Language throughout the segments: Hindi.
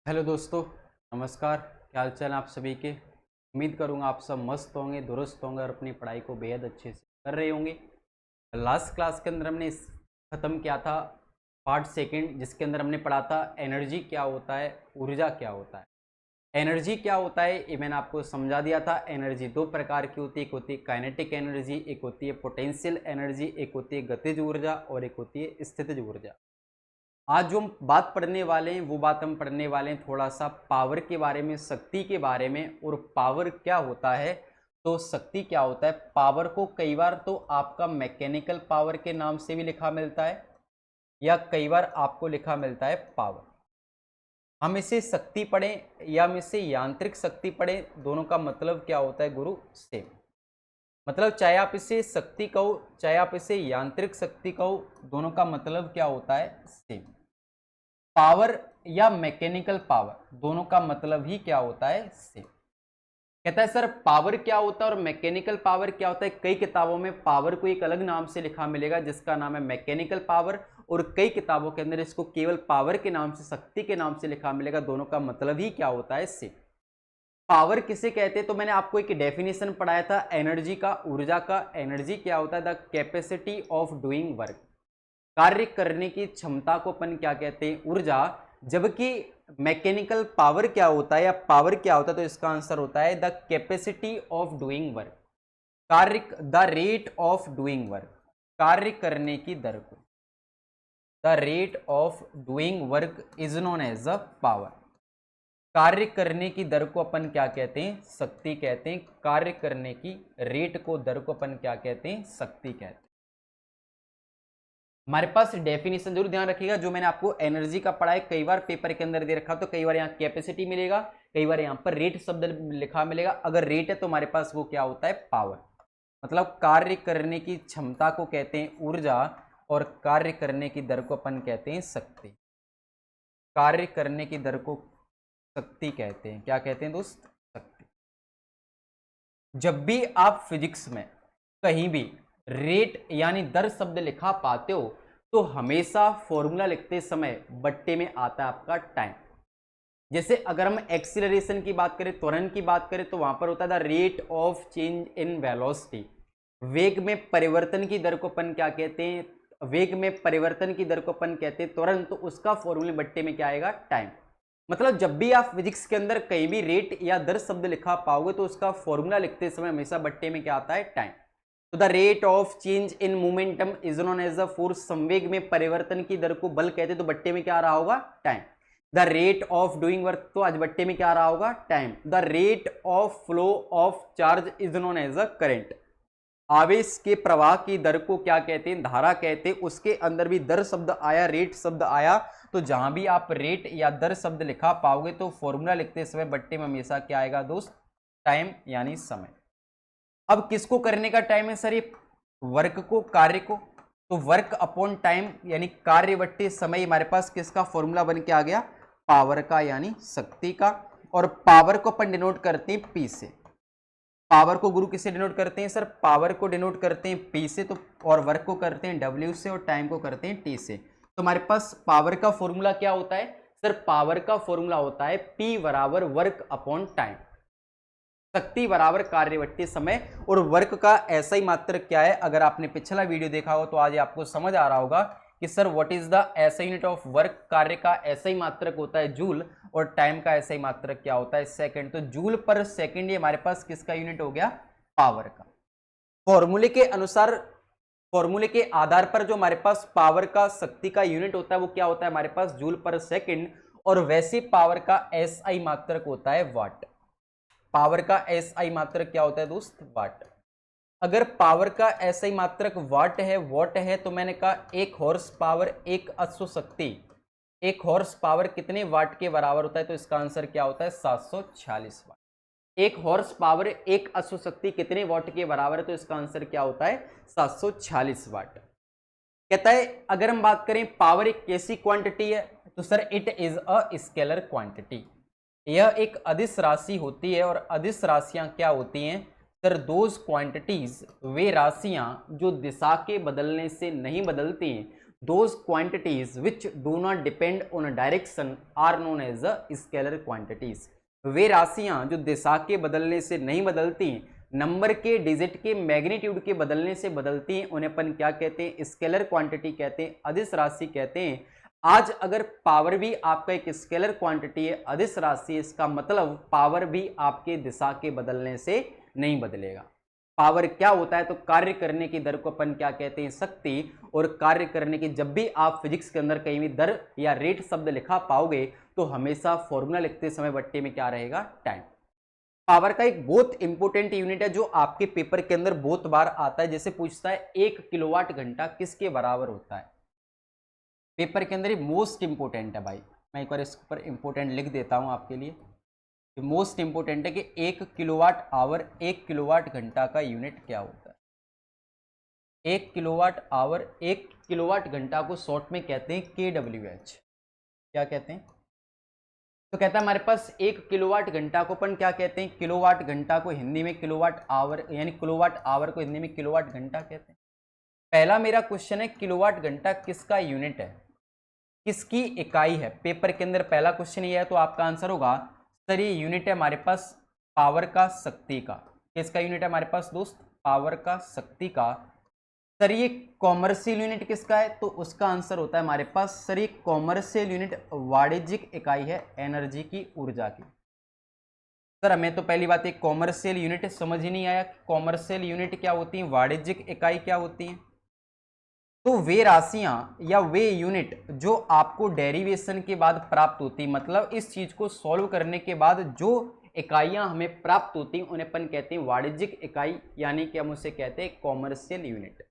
हेलो दोस्तों, नमस्कार। क्या हाल चाल है आप सभी के। उम्मीद करूंगा आप सब मस्त होंगे, दुरुस्त होंगे और अपनी पढ़ाई को बेहद अच्छे से कर रहे होंगे। लास्ट क्लास के अंदर हमने ख़त्म किया था पार्ट सेकंड, जिसके अंदर हमने पढ़ा था एनर्जी क्या होता है, ऊर्जा क्या होता है। एनर्जी क्या होता है ये मैंने आपको समझा दिया था। एनर्जी दो प्रकार की होती है, एक होती है काइनेटिक एनर्जी, एक होती है पोटेंशियल एनर्जी, एक होती है गतिज ऊर्जा और एक होती है स्थितिज ऊर्जा। आज जो हम बात पढ़ने वाले हैं वो बात हम पढ़ने वाले हैं थोड़ा सा पावर के बारे में, शक्ति के बारे में। और पावर क्या होता है तो शक्ति क्या होता है। पावर को कई बार तो आपका मैकेनिकल पावर के नाम से भी लिखा मिलता है या कई बार आपको लिखा मिलता है पावर। हम इसे शक्ति पढ़ें या हम इसे यांत्रिक शक्ति पढ़ें, दोनों का मतलब क्या होता है गुरु, सेम। मतलब चाहे आप इसे शक्ति कहो चाहे आप इसे यांत्रिक शक्ति कहो, दोनों का मतलब क्या होता है, सेम। पावर या मैकेनिकल पावर, दोनों का मतलब ही क्या होता है, सेम। कहता है सर पावर क्या होता है और मैकेनिकल पावर क्या होता है। कई किताबों में पावर को एक अलग नाम से लिखा मिलेगा जिसका नाम है मैकेनिकल पावर, और कई किताबों के अंदर इसको केवल पावर के नाम से, शक्ति के नाम से लिखा मिलेगा। दोनों का मतलब ही क्या होता है, सेम। पावर किसे कहते हैं तो मैंने आपको एक डेफिनेशन पढ़ाया था एनर्जी का, ऊर्जा का। एनर्जी क्या होता है, the capacity of doing work, कार्य करने की क्षमता को अपन क्या कहते हैं, ऊर्जा। जबकि मैकेनिकल पावर क्या होता है या पावर क्या होता है तो इसका आंसर होता है the capacity of doing work, कार्य, the rate of doing work, कार्य करने की दर को। The rate of doing work is known as a power. कार्य करने की दर को अपन क्या कहते हैं, शक्ति कहते हैं। कार्य करने की रेट को, दर को अपन क्या कहते हैं, शक्ति कहते हैं। हमारे पास डेफिनेशन जरूर ध्यान रखिएगा, जो मैंने आपको एनर्जी का पढ़ा है, कई बार पेपर के अंदर दे रखा तो कई बार यहाँ कैपेसिटी मिलेगा, कई बार यहाँ पर रेट शब्द लिखा मिलेगा। अगर रेट है तो हमारे पास वो क्या होता है, पावर। मतलब कार्य करने की क्षमता को कहते हैं ऊर्जा और कार्य करने की दर को अपन कहते हैं शक्ति। कार्य करने की दर को शक्ति कहते हैं। क्या कहते हैं दोस्त, शक्ति। जब भी आप फिजिक्स में कहीं भी रेट यानी दर शब्द लिखा पाते हो तो हमेशा फॉर्मूला लिखते समय बट्टे में आता है आपका टाइम। जैसे अगर हम एक्सीलरेशन की बात करें, त्वरण की बात करें, तो वहां पर होता है the rate of change in velocity. वेग में परिवर्तन की दर को अपन क्या कहते हैं, वेग में परिवर्तन की दर को अपन कहते हैं त्वरण। तो उसका फॉर्मूले बट्टे में क्या आएगा, टाइम। मतलब जब भी आप फिजिक्स के अंदर कहीं भी रेट या दर शब्द लिखा पाओगे तो उसका फॉर्मूला लिखते समय हमेशा बट्टे में क्या आता है, टाइम। तो the rate of change in momentum is known as the force. संवेग में परिवर्तन की दर को बल कहते, तो बट्टे में क्या आ रहा होगा, time. The rate of doing work, तो आज बट्टे में क्या आ रहा होगा, time. The rate of flow of charge is known as a current. आवेश के प्रवाह की दर को क्या कहते हैं, धारा कहते हैं। उसके अंदर भी दर शब्द आया, रेट शब्द आया। तो जहां भी आप रेट या दर शब्द लिखा पाओगे तो फॉर्मूला लिखते समय बट्टे में हमेशा क्या आएगा दोस्त, टाइम यानी समय। अब किसको करने का टाइम है सर, ये वर्क को, कार्य को। तो वर्क अपॉन टाइम यानी कार्य बट्टे समय, हमारे पास किसका फॉर्मूला बन के आ गया, पावर का यानी शक्ति का। और पावर को अपन डिनोट करते हैं पी से। पावर को गुरु किससे डिनोट करते हैं सर, पावर को डिनोट करते हैं पी से, तो और वर्क को करते हैं डब्ल्यू से और टाइम को करते हैं टी से। तो हमारे पास पावर का फॉर्मूला क्या होता है सर, पावर का फॉर्मूला होता है पी बराबर वर्क अपॉन टाइम। शक्ति बराबर कार्यवट्टी समय। और वर्क का ऐसा ही मात्रक क्या है, अगर आपने पिछला वीडियो देखा हो तो आज आपको समझ आ रहा होगा कि सर व्हाट इज द ऐसा यूनिट ऑफ वर्क। कार्य का ऐसा ही मात्रक होता है जूल, और टाइम का ऐसा ही मात्रक क्या होता है, सेकंड। तो जूल पर सेकंड ये हमारे पास किसका यूनिट हो गया, पावर का। फॉर्मूले के अनुसार, फॉर्मूले के आधार पर जो हमारे पास पावर का, शक्ति का यूनिट होता है वो क्या होता है हमारे पास, जूल पर सेकंड। और वैसे पावर का एसआई मात्रक होता है वाट। पावर का एसआई मात्रक क्या होता है दोस्त, वाट। अगर पावर का एसआई मात्रक वाट है, वॉट है, तो मैंने कहा एक हॉर्स पावर, एक अश्व शक्ति, एक हॉर्स पावर कितने वाट के बराबर होता है, तो इसका आंसर क्या होता है, 746 वाट। एक हॉर्स पावर, एक अश्व शक्ति कितने वाट के बराबर है, तो इसका आंसर क्या होता है, 746 वाट। कहता है अगर हम बात करें पावर एक कैसी क्वांटिटी है, तो sir it is a scalar quantity. यह एक अदिश राशि होती है। और अदिश राशियां क्या होती हैं सर, दोज क्वांटिटीज, वे राशियां जो दिशा के बदलने से नहीं बदलती हैं, those quantities which do not depend on direction are known as a scalar quantities. वे राशियां जो दिशा के बदलने से नहीं बदलती, नंबर के डिजिट के मैग्नीट्यूड के बदलने से बदलती हैं, उन्हें अपन क्या कहते हैं? स्केलर क्वांटिटी कहते हैं, अदिश राशि कहते हैं। आज अगर पावर भी आपका एक स्केलर क्वांटिटी है, अदिश राशि, इसका मतलब पावर भी आपके दिशा के बदलने से नहीं बदलेगा। पावर क्या होता है? तो कार्य करने की दर को अपन क्या कहते हैं? शक्ति। और कार्य करने की, जब भी आप फिजिक्स के अंदर कहीं भी दर या रेट शब्द लिखा पाओगे तो हमेशा फॉर्मूला लिखते समय बट्टे में क्या रहेगा? टाइम। पावर का एक बहुत इंपॉर्टेंट यूनिट है जो आपके पेपर के अंदर बहुत बार आता है, जैसे पूछता है 1 किलोवाट घंटा किसके बराबर होता है। पेपर के अंदर ये मोस्ट इंपॉर्टेंट है भाई, मैं एक बार इसके ऊपर इंपॉर्टेंट लिख देता हूं आपके लिए। मोस्ट इंपॉर्टेंट है कि 1 किलोवाट आवर 1 किलोवाट घंटा का यूनिट क्या होता है। 1 किलोवाट आवर 1 किलोवाट घंटा को शॉर्ट में कहते हैं KWH। क्या कहते हैं? तो कहता है हमारे पास 1 किलोवाट घंटा को अपन क्या कहते हैं? किलोवाट घंटा को हिंदी में किलोवाट आवर, यानी किलोवाट आवर को हिंदी में किलोवाट घंटा कहते हैं। पहला मेरा क्वेश्चन है, किलोवाट घंटा किसका यूनिट है, किसकी इकाई है? पेपर के अंदर पहला क्वेश्चन ये है, तो आपका आंसर होगा सर ये यूनिट है हमारे पास पावर का, शक्ति का। किसका यूनिट है हमारे पास दोस्त? पावर का, शक्ति का। सर ये कॉमर्शियल यूनिट किसका है? तो उसका आंसर होता है हमारे पास सर ये कॉमर्शियल यूनिट वाणिज्यिक इकाई है एनर्जी की, ऊर्जा की। सर हमें तो पहली बात एक कॉमर्शियल यूनिट समझ ही नहीं आया, कॉमर्शियल यूनिट क्या होती है, वाणिज्यिक इकाई क्या होती है। तो वे राशियां या वे यूनिट जो आपको डेरिवेशन के बाद प्राप्त होती, मतलब इस चीज को सॉल्व करने के बाद जो इकाइयां हमें प्राप्त होती उन्हें अपन कहते हैं वाणिज्यिक इकाई, यानी कि हम उसे कहते हैं कॉमर्शियल यूनिट।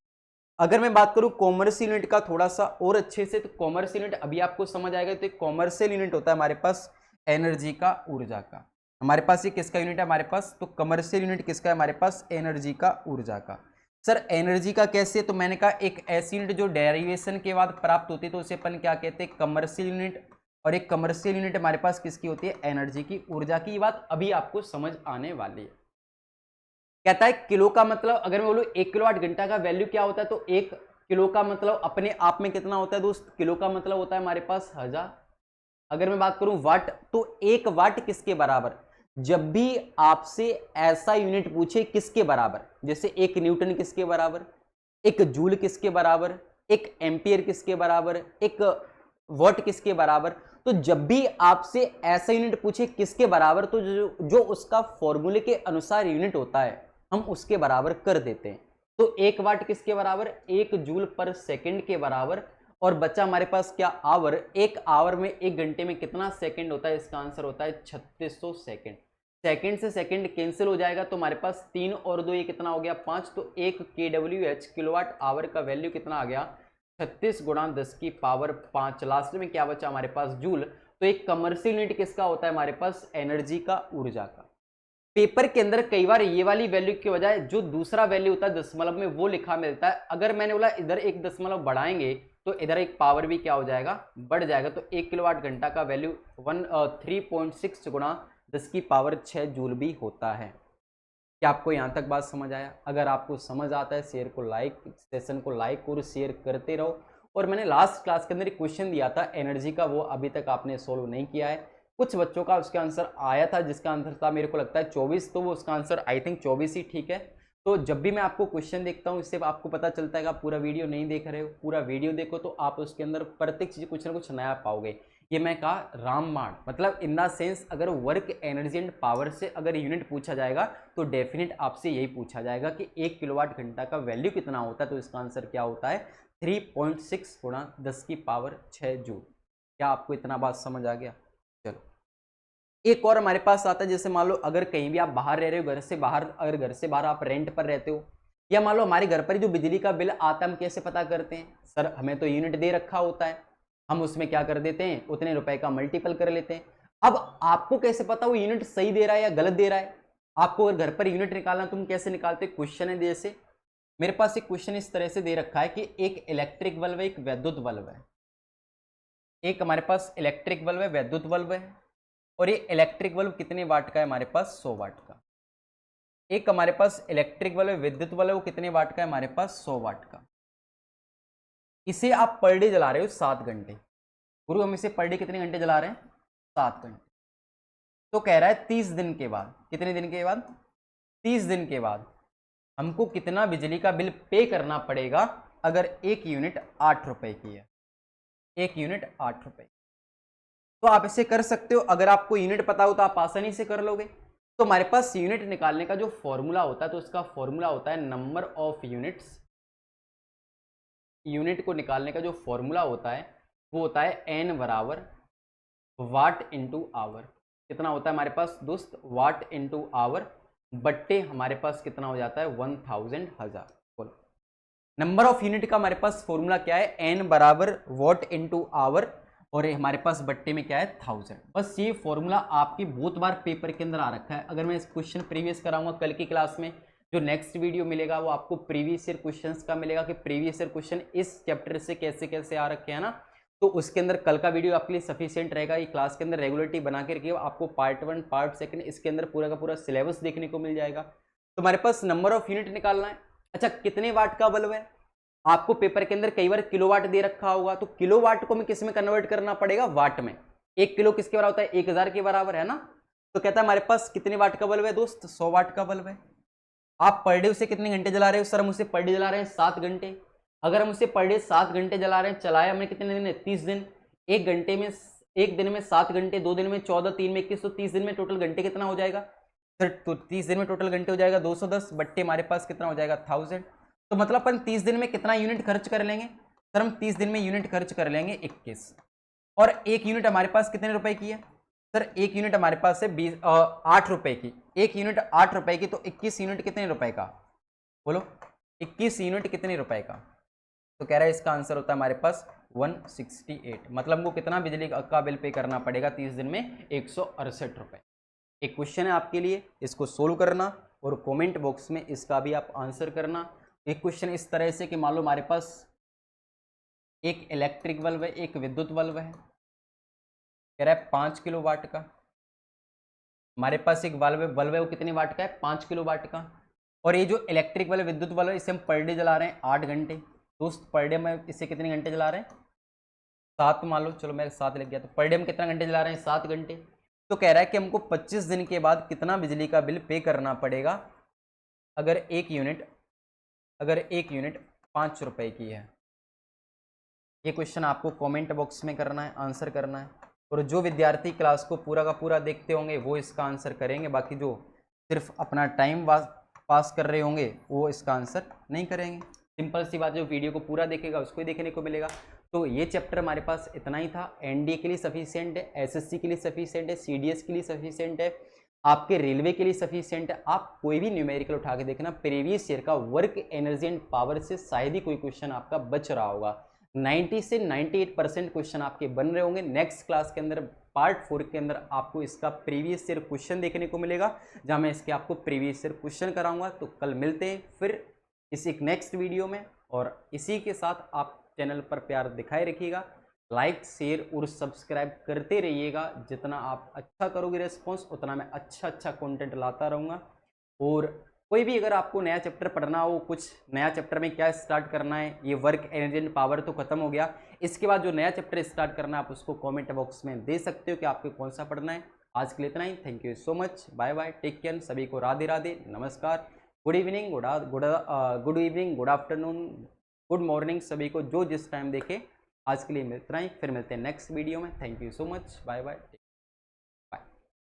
अगर मैं बात करूं कॉमर्शियल यूनिट का थोड़ा सा और अच्छे से, तो कॉमर्शियल यूनिट अभी आपको समझ आएगा। तो कॉमर्शियल यूनिट होता है हमारे पास एनर्जी का, ऊर्जा का। हमारे पास ये किसका यूनिट है हमारे पास? तो कमर्शियल यूनिट किसका है हमारे पास? एनर्जी का, ऊर्जा का। सर एनर्जी का कैसे? तो मैंने कहा एक ऐसी यूनिट जो डेरिवेशन के बाद प्राप्त होती है तो उसे अपन क्या कहते हैं? Commercial unit. और एक कमर्शियल यूनिट हमारे पास किसकी होती है? एनर्जी की, ऊर्जा की। ये बात अभी आपको समझ आने वाली है। कहता है किलो का मतलब, अगर मैं बोलूं 1 किलोवाट घंटा का वैल्यू क्या होता है, तो 1 किलो का मतलब अपने आप में कितना होता है दोस्त? किलो का मतलब होता है हमारे पास 1000। अगर मैं बात करूं वाट, तो 1 वाट किसके बराबर? जब भी आपसे ऐसा यूनिट पूछे किसके बराबर, जैसे 1 न्यूटन किसके बराबर, 1 जूल किसके बराबर, 1 एम्पियर किसके बराबर, 1 वॉट किसके बराबर, तो जब भी आपसे ऐसा यूनिट पूछे किसके बराबर, तो जो उसका फॉर्मूले के अनुसार यूनिट होता है हम उसके बराबर कर देते हैं। तो 1 वाट किसके बराबर? 1 जूल पर सेकंड के बराबर। और बच्चा हमारे पास क्या? आवर। 1 आवर में 1 घंटे में कितना सेकंड होता है? इसका आंसर होता है 3600 सेकंड। सेकंड से सेकंड कैंसिल हो जाएगा तो हमारे पास 3 और 2 ये कितना हो गया? 5। तो 1 KWH किलोवाट आवर का वैल्यू कितना आ गया? 36 गुणा 10 की पावर 5। लास्ट में क्या बचा हमारे पास? जूल। तो एक कमर्शियल यूनिट किसका होता है हमारे पास? एनर्जी का, ऊर्जा का। पेपर के अंदर कई बार ये वाली वैल्यू के बजाय जो दूसरा वैल्यू होता है दशमलव में, वो लिखा मिलता है। अगर मैंने बोला इधर एक दशमलव बढ़ाएंगे तो इधर एक पावर भी क्या हो जाएगा? बढ़ जाएगा। तो 1 किलोवाट घंटा का वैल्यू 3.6 गुणा 10 की पावर 6 जूल भी होता है। क्या आपको यहाँ तक बात समझ आया? अगर आपको समझ आता है शेयर को लाइक, सेशन को लाइक और शेयर करते रहो। और मैंने लास्ट क्लास के अंदर एक क्वेश्चन दिया था एनर्जी का, वो अभी तक आपने सोल्व नहीं किया है। कुछ बच्चों का उसका आंसर आया था, जिसका आंसर था मेरे को लगता है 24, तो वो उसका आंसर आई थिंक 24 ही ठीक है। तो जब भी मैं आपको क्वेश्चन देखता हूँ इससे आपको पता चलता है कि आप पूरा वीडियो नहीं देख रहे हो। पूरा वीडियो देखो तो आप उसके अंदर प्रत्येक चीज कुछ ना कुछ नया पाओगे। ये मैं कहा रामबाण, मतलब इन द सेंस अगर वर्क, एनर्जी एंड पावर से अगर यूनिट पूछा जाएगा तो डेफिनेट आपसे यही पूछा जाएगा कि 1 किलोवाट घंटा का वैल्यू कितना होता है। तो इसका आंसर क्या होता है? 3.6 गुणा 10 की पावर 6 जूल। क्या आपको इतना बात समझ आ गया? चलो एक और हमारे पास आता है, जैसे मान लो अगर कहीं भी आप बाहर रह रहे हो, घर से बाहर, अगर घर से बाहर आप रेंट पर रहते हो, या मान लो हमारे घर पर ही जो बिजली का बिल आता है, हम कैसे पता करते हैं? सर हमें तो यूनिट दे रखा होता है, हम उसमें क्या कर देते हैं? उतने रुपए का मल्टीपल कर लेते हैं। अब आपको कैसे पता वो यूनिट सही दे रहा है या गलत दे रहा है? आपको अगर घर पर यूनिट निकालना, तुम कैसे निकालते? क्वेश्चन है जैसे मेरे पास एक क्वेश्चन इस तरह से दे रखा है कि एक इलेक्ट्रिक बल्ब है, एक वैद्युत बल्ब है। एक हमारे पास इलेक्ट्रिक बल्ब है, वैद्युत बल्ब है, और ये इलेक्ट्रिक बल्ब कितने वाट का है हमारे पास? 100 वाट का। एक हमारे पास इलेक्ट्रिक बल्ब है, विद्युत बल्ब, वो कितने वाट का है हमारे पास? 100 वाट का। इसे आप पर डे जला रहे हो 7 घंटे। गुरु हम इसे पर डे कितने घंटे जला रहे हैं? 7 घंटे। तो कह रहा है 30 दिन के बाद, कितने दिन के बाद? 30 दिन के बाद हमको कितना बिजली का बिल पे करना पड़ेगा अगर 1 यूनिट 8 रुपए की है। 1 यूनिट 8 रुपए। तो आप इसे कर सकते हो, अगर आपको यूनिट पता हो तो आप आसानी से कर लोगे। तो हमारे पास यूनिट निकालने का जो फॉर्मूला होता है, तो उसका फॉर्मूला होता है नंबर ऑफ यूनिट्स। यूनिट को निकालने का जो फॉर्मूला होता है वो होता है एन बराबर वाट इंटू आवर। कितना होता है हमारे पास दोस्त? वाट इंटू आवर बट्टे हमारे पास कितना हो जाता है? 1000 हजार। बोलो नंबर ऑफ यूनिट का हमारे पास फॉर्मूला क्या है? एन बराबर वॉट इंटू आवर, और हमारे पास बट्टे में क्या है? 1000। बस ये फॉर्मूला आपकी बहुत बार पेपर के अंदर आ रखा है। अगर मैं इस क्वेश्चन प्रीवियस कराऊंगा कल की क्लास में, जो नेक्स्ट वीडियो मिलेगा वो आपको प्रीवियस ईयर क्वेश्चंस का मिलेगा कि प्रीवियस ईयर क्वेश्चन इस चैप्टर से कैसे कैसे आ रखे हैं ना, तो उसके अंदर कल का वीडियो आपके लिए सफिशिएंट रहेगा। ये क्लास के अंदर रेगुलरिटी बना के रखिए, आपको पार्ट 1 पार्ट 2 इसके अंदर पूरा का पूरा सिलेबस देखने को मिल जाएगा। तो हमारे पास नंबर ऑफ यूनिट निकालना है। अच्छा, कितने वाट का बल्ब है? आपको पेपर के अंदर कई बार किलोवाट दे रखा होगा, तो किलोवाट को हमें किस में कन्वर्ट करना पड़ेगा? वाट में। 1 किलो किसके बराबर होता है? 1000 के बराबर है ना। तो कहता है हमारे पास कितने वाट का बल्ब है दोस्त? 100 वाट का बल्ब है। आप पर डे उसे कितने घंटे जला रहे हो? सर हम उसे पर डे जला रहे हैं 7 घंटे। अगर हम उसे पर डे 7 घंटे जला रहे हैं, चलाया हमने कितने दिन है? 30 दिन। एक घंटे में, एक दिन में 7 घंटे, 2 दिन में 14, 3 में 21, तो 30 दिन में टोटल घंटे कितना हो जाएगा सर? तो 30 दिन में टोटल घंटे हो जाएगा 210 बट्टे हमारे पास कितना हो जाएगा? 1000। तो मतलब अपन 30 दिन में कितना यूनिट खर्च कर लेंगे सर? हम 30 दिन में यूनिट खर्च कर लेंगे 21। और 1 यूनिट हमारे पास कितने रुपए की है सर? 1 यूनिट हमारे पास है 8 रुपए की। 1 यूनिट 8 रुपए की, तो 21 यूनिट कितने रुपए का? बोलो 21 यूनिट कितने रुपए का? तो कह रहा है इसका आंसर होता है हमारे पास 168। मतलब हमको कितना बिजली का बिल पे करना पड़ेगा 30 दिन में? 168 रुपए। एक क्वेश्चन है आपके लिए, इसको सोल्व करना और कमेंट बॉक्स में इसका भी आप आंसर करना। एक क्वेश्चन इस तरह से कि मान लो हमारे पास एक इलेक्ट्रिक बल्ब है, एक विद्युत बल्ब है, कह रहा है 5 किलो वाट का। हमारे पास एक बल्ब है वो कितने वाट का है? 5 किलो वाट का। और ये जो इलेक्ट्रिक बल्ब विद्युत बल्ब है, इसे हम पर डे जला रहे हैं 8 घंटे। दोस्त पर डे में इसे कितने घंटे जला रहे हैं? 7 मान लो, चलो मैं 7 लग गया। तो पर डे में कितना घंटे जला रहे हैं? 7 घंटे। तो कह रहा है कि हमको 25 दिन के बाद कितना बिजली का बिल पे करना पड़ेगा अगर एक यूनिट 5 रुपए की है। ये क्वेश्चन आपको कमेंट बॉक्स में करना है, आंसर करना है। और जो विद्यार्थी क्लास को पूरा का पूरा देखते होंगे वो इसका आंसर करेंगे, बाकी जो सिर्फ अपना टाइम पास कर रहे होंगे वो इसका आंसर नहीं करेंगे। सिंपल सी बात, जो वीडियो को पूरा देखेगा उसको ही देखने को मिलेगा। तो ये चैप्टर हमारे पास इतना ही था। एनडीए के लिए सफिशिएंट है, एसएससी के लिए सफिशिएंट है, सीडीएस के लिए सफिशिएंट है, आपके रेलवे के लिए सफिशिएंट है। आप कोई भी न्यूमेरिकल उठा के देखना, प्रीवियस ईयर का वर्क एनर्जी एंड पावर से शायद ही कोई क्वेश्चन आपका बच रहा होगा। 90 से 98% क्वेश्चन आपके बन रहे होंगे। नेक्स्ट क्लास के अंदर पार्ट 4 के अंदर आपको इसका प्रीवियस ईयर क्वेश्चन देखने को मिलेगा, जहां मैं इसके आपको प्रीवियस ईयर क्वेश्चन कराऊंगा। तो कल मिलते हैं फिर इस एक नेक्स्ट वीडियो में, और इसी के साथ आप चैनल पर प्यार दिखाए रखिएगा, लाइक शेयर और सब्सक्राइब करते रहिएगा। जितना आप अच्छा करोगे रिस्पॉन्स, उतना मैं अच्छा कंटेंट लाता रहूँगा। और कोई भी अगर आपको नया चैप्टर पढ़ना हो, कुछ नया चैप्टर में क्या स्टार्ट करना है, ये वर्क एनर्जी एंड पावर तो खत्म हो गया, इसके बाद जो नया चैप्टर स्टार्ट करना है आप उसको कमेंट बॉक्स में दे सकते हो कि आपको कौन सा पढ़ना है। आज के लिए इतना ही। Thank you so much, bye bye, take care. सभी को राधे राधे, नमस्कार, good evening, good evening, good afternoon, good morning, सभी को जो जिस टाइम देखे। आज के लिए इतना ही, फिर मिलते हैं नेक्स्ट वीडियो में। Thank you so much, bye bye.